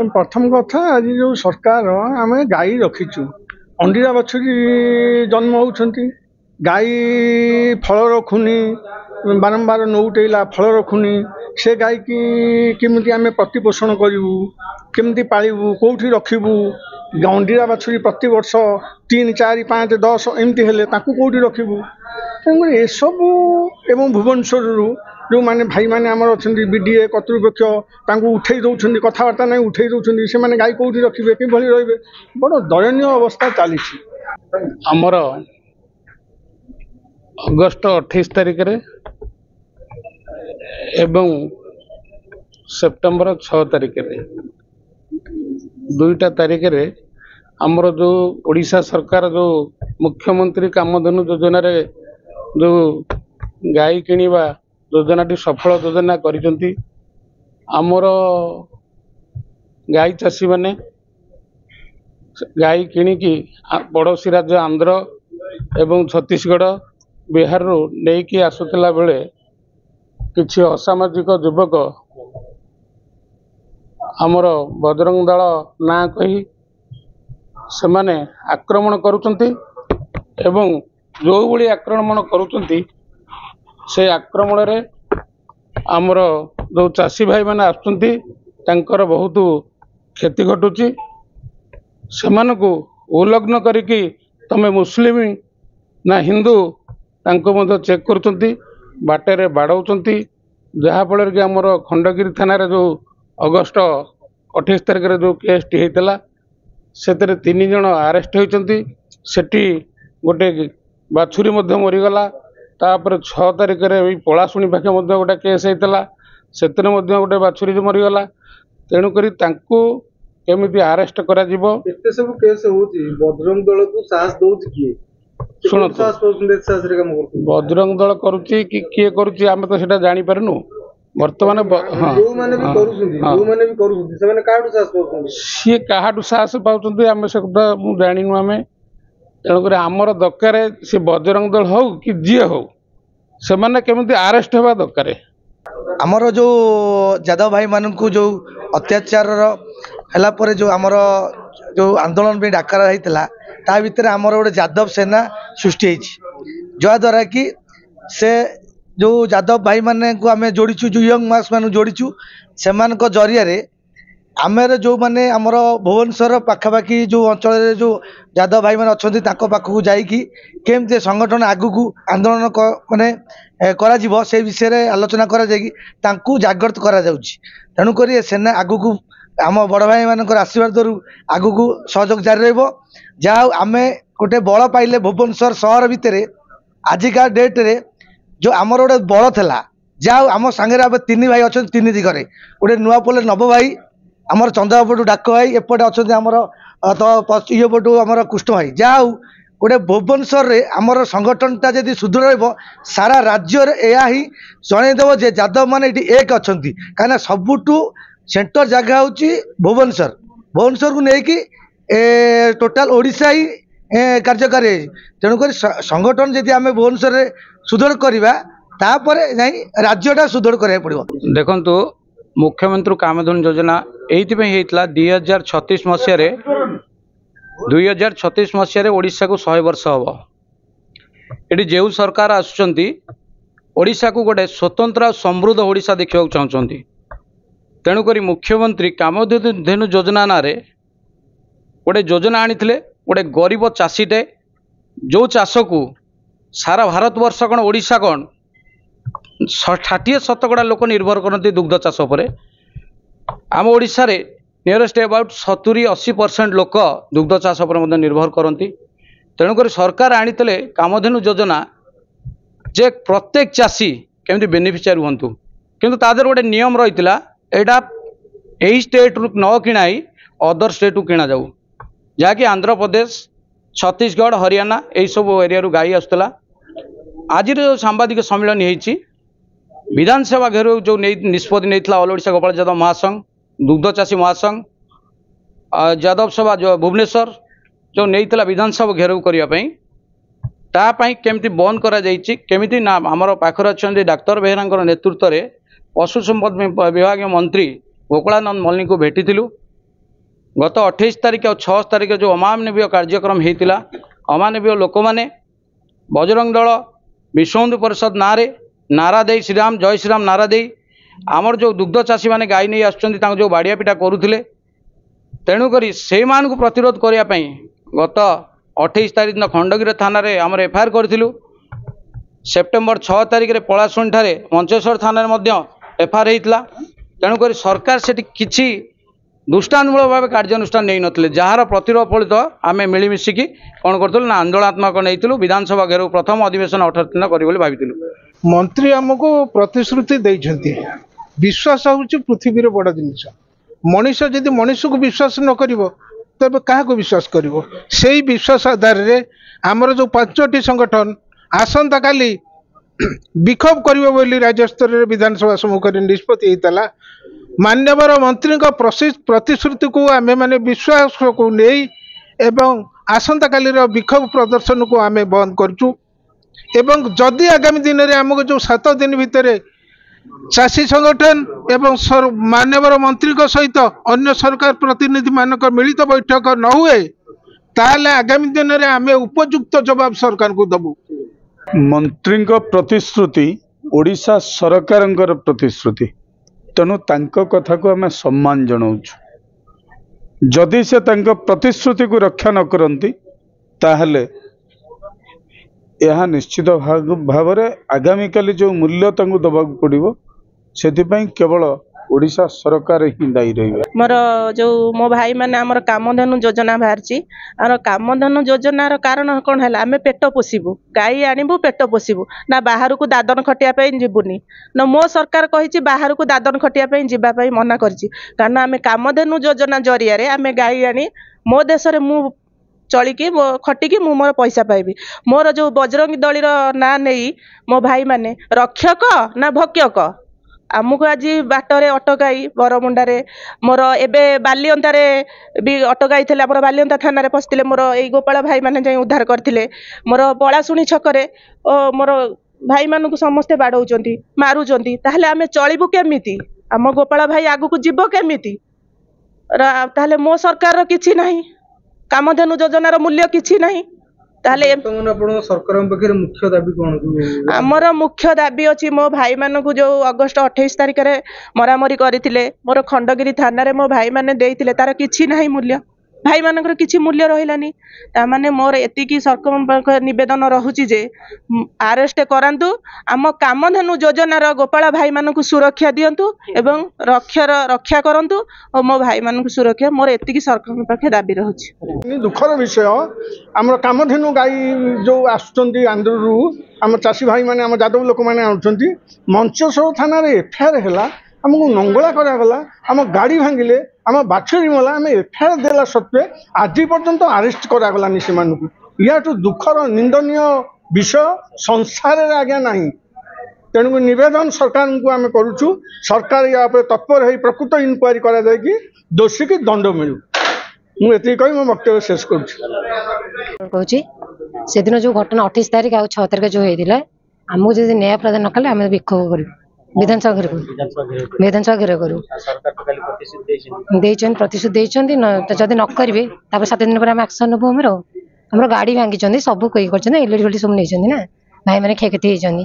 प्रथम कथा आज जो सरकार आम गाई रखीचु अंडीरा बछुरी जन्म होती गाई फल रखुनी बारंबार नौटेला फल रखुनी से गाई की केमती आम प्रतिपोषण करूँ केमती पालू कौटी रखू अंडीरा बाछुरी प्रति वर्ष 3, 4, 5, 10 एमती हेले कौटी रखू तेणुक एसबू एवं भुवनेश्वर जो मैंने भाई मैंने आमर अच्छा बीडीए कर्तृपक्ष उठे दौरान कथबार्ता नहीं उठे दौरान से गाई कौटी रखिए कि रे बड़ दयनीय अवस्था चली आमर अगस्ट 28 तारिख एवं सेप्टेम्बर 6 तारिख दुईटा तारिख आमर जो ओडिशा सरकार जो मुख्यमंत्री कामधेनु योजना रे जो गाई किनिबा योजना टी सफल योजना करिसंती आमर गाई चाषी माने गाई किनिकी पड़ोसी राज्य आंध्र एवं छत्तीसगढ़ बिहार रू नहीं आसुला बेले किछि असामाजिक युवक आमर बजरंग दल ना कही से माने आक्रमण करुचंती एवं जो भली आक्रमण करुचंती से आक्रमण रे आमर जो चाषी भाई माने आसुचंती तांकर बहुत क्षति घटुची सेमानकु उल्लग्न करिकी तमे मुस्लिम ना हिंदू तांको मध्य चेक करुचंती बाटेरे बाड़ौचंती जहा फल कि आमर खंडगिरी थाना रे जो अगस्ट 28 तारिख रे जो केस टी हेतला सेतरे 3 जन अरेस्ट होइचंती सेठी गोटे बाछुरी मध्य मरीगला तापर 6 तारिख रे पलाशुणी पाखे मध्य गोटे केस हेतला सेतरे मध्य गोटे बाछुरी मरीगला तेणु करी तांको केमिति अरेस्ट करा जिवो एते सब केस होची बजरंग दल को साहस दोची किए सुनो साहस पौंदे साहस रे काम करतो बजरंग दल करूची कि किए करूची आमे तो सेटा जानि परनु वर्तमान हां जो माने भी करूछंती से माने काडू साहस पौंदे सी काहाडू साहस पाउचंती आमे से कथा मु जानिनु आमे तेणु करी आमर दरकार से बजरंग दल हो कि जी हो से माने केमिति अरेस्ट हेबा दरकार आमर जो यादव भाई मान को जो अत्याचार है पर जो आमर जो आंदोलन भी डाकरा होता ता भितर आमर गोटे यादव सेना सृष्टि जद्वारा कि से जो यादव भाई माने को आम जोड़ीचु जो यंग मास मान जोड़ीचु से जरिया आमेर जो माने आमर भुवनेश्वर पाखापाखि जो अंचल जो यादव भाई मैंने अच्छा पाखक जाकि केमती संगठन आगू आंदोलन माने करा से विषय रे आलोचना करा जाकि जागृत करा जाउछि तेणुक सेना आगू आम बड़ भाई मान आशीर्वाद आगू सहयोग जारी रहिबो जहाँ आमे गोटे बल पाइले भुवनेश्वर सहर भितर आजिका डेट रे जो आमर गोटे बल थिला जहाँ आम सांगे 3 भाई अच्छा 3 दिगरे गोटे नुआपल्ले नव भाई आमर चंद्रपटू डाक भाई एपटे अच्छा आमर तो ये पटू आमर कृष्ण भाई जहाँ गोटे भुवनेश्वर रे आमर संगठनटा जदि सुदृढ़ रहिबो सारा राज्य रे या ही जनईदेव जे यादव माने एटी एक अछंती काना सबुटू सेंटर जगह होची भुवनेश्वर को लेकिन टोटाल ओडिशा ही कार्यकारी तेणुक संगठन जदि आम भुवनेश्वर रे सुदृढ़ करवा तापर नहीं राज्यटा सुदृढ़ करा पड़ो देखंतु मुख्यमंत्री कामधेनु योजना एइथिपई हेतला 2036 मसिया 2036 मसिया ओडिशा को 100 वर्ष हम ये जो सरकार आसुचंती ओडिशा को गोटे स्वतंत्र समृद्ध ओडिशा देखा चाहते तेणुक मुख्यमंत्री कामधेनु योजना ना गोटे योजना आनी गोटे गरीब चाषीटे जो चाष को सारा भारत वर्ष कौन ओडिशा कौन 60-70 लोक निर्भर करती दुग्ध चाष पर आम ओडिशा रे नियरेस्ट अबाउट 70-80% लोक दुग्ध चाष पर निर्भर करती तेणुक सरकार आनी कामधेनु योजना जे प्रत्येक चाषी केमती बेनिफिशियरी हुंतु किंतु तादर गोटे नियम रही एटा यही स्टेट रु न किणाई अदर स्टेट रु किणा जाऊ जहाँकि आंध्र प्रदेश छत्तीसगढ़ हरियाणा यही सब एरिया रु गाई आसुला आज जो सांबादिक सम्मेलन होती विधानसभा घेर जो निष्पत्ति नहीं ऑल ओडिशा गोपाल यादव महासंघ दुग्ध चाषी महासंघ यादव सभा जो भुवनेश्वर जो नहीं विधानसभा घेराव करने तापाई केमती बंद करा केमिति ना आमर पाखर अच्छा डाक्तर बेहेरा नेतृत्व में पशु संपद विभाग मंत्री गोकुलानंद मल्लिक को भेटी गत 28 तारिख और 6 तारिख जो अमानवीय कार्यक्रम होता अमानवीय लोक मैंने बजरंग दल विश्व हिंदू परिषद नारा दे श्रीराम जय श्रीराम नारा दे आमर जो दुग्ध चाषी मैंने गाई नहीं आसुच्च जो बाड़िया पिटा करुले तेणुक से प्रतिरोध करने गत 28 तारिख दिन खंडगिरी थाना आमर एफआईआर करूँ। सेप्टेम्बर 6 तारिख में पलाशुणी ठारे मंचेश्वर थाना एफआईआर होता तेणुक सरकार से किसी दृष्टान्तमूलक भाव कार्यानुष्ठान नहीं नथिले जार प्रतिरोध फलित आम मिलमिशिकी कौन करूँ ना आंदोलनात्मक नहीं विधानसभा घेराव प्रथम अधिवेशन 18 दिन कर भाई मंत्री आमको प्रतिश्रुति देइछंती विश्वास होउची पृथ्वी बड़ जिनिस मनीष जदि मनीष को विश्वास न करिवो तबे काहा को विश्वास करिवो सेही विश्वास आधार रे हमर जो 5टी संगठन आसंता काली विक्षोभ करिवो बोली राज्य स्तर रे विधानसभा सम्मुख रे निष्पत्ति हेतला मान्यवर मंत्री को प्रतिश्रुति को आमे माने विश्वास को नहीं एवं आसंता काली रो विक्षोभ प्रदर्शन को आमे बंद करचु एवं जदि आगामी दिन में आमको जो 7 दिन भितर चाषी संगठन एवं मान्यवर मंत्री सहित अन्य सरकार प्रतिनिधि मानक मिलित बैठक न हुए ताले आगामी दिन में आम उपयुक्त जवाब सरकार को दबु। मंत्री प्रतिश्रुति ओडिशा सरकार प्रतिश्रुति तेणु तांको कथा को आम सम्मान जनाऊँ जदि से तांको प्रतिश्रुति को रक्षा न करती ताहले यह निश्चित भाव आगामी काली जो मूल्य दबाक पड़ो से केवल ओडिशा सरकार ही दायी रही मोर जो मो भाई मैंने आमर कामधेनु योजना बाहरी आम कामधेनु योजनार कारण कौन है आम पेट पोषिबू गाई आणबू पेट पोषिबू ना बाहर को दादन खटिया जीवनी ना मो सरकार कही बाहर को दादन खटिया जावाई मना करी कारण आम कामधेनु योजना जरिया आम गाई आनी मो देश मु चलिकी खटिकी मु मोर पैसा पाइबी मोर जो बजरंगी दली ना नहीं मो भाई माने रक्षक ना भक्षक आमको आज बाटरे अटकाई बरमुंडारे मोर एबे बालियंतारे भी अटकाई थे मोर बालियंता थाना पशिले मोर यही गोपाल भाई माने जाई उद्धार करथिले मोर पलाशुणी छकरे मोर भाई मानू समस्ते बाड़ौचंती मारुचंती ताहले आमे चलिबु केमिति आम गोपाल भाई आगु को जीव केमिति ताहले मो सरकार किछि नाही कामधेनु योजनार मूल्य किछि नाही ताहले सरकार मुख्य दाबी कौन आमर मुख्य दाबी अच्छी मो भाई मानू जो अगस्ट 28 तारिख में मरामरी करते मोर खंडगिरी थाना मो भाई मैंने देते तार किछि नाही मूल्य भाई मानकर किछि मूल्य रहिलानी तामाने मोर एतिकी सरकार निवेदन रहुची जे अरेस्ट करांतु आम कामधेनु योजनार गोपाल भाई मानू सुरक्षा दियंतु एवं रक्षा करंतु और मो भाई मानू सुरक्षा मोर एतिकी सरकार पाखे दाबी रहुची। दुखर विषय आम कामधेनु गाई जो आसुचंती आंध्ररू आम चाषी भाई माने आम यादव लोक माने आउचंती मंचेश्वर थाना रे एफआईआर हैला आमको नंगला करागला आम गाड़ी भांगिले आम बाछड़ी मला आम एफआईआर देला सत्वे आज पर्यंत अरेस्ट करागलानी से या दुखर निंदनीय विषय संसार आज्ञा नहीं तेणुक निवेदन सरकार को आम करुचु सरकार या तत्पर हो प्रकृत इनक्वारी करा जाए दोषी की दंड मिलू मुझे कही मो वक्तव्य शेष करुच्ची से दिन जो घटना 28 तारिख आ 6 तारिख जो होता आमको जो न्याय प्रदान न कले आम विक्षोभ करूँ विधानसभा घेराव करूँ प्रतिश्रुति जदि न करेंगे 7 दिन पर एक्शन नबू आमर गाड़ी भांगी सब कई कर एलईडी फेलईडी सब नहीं ना भाई मैंने क्षयक्षति होती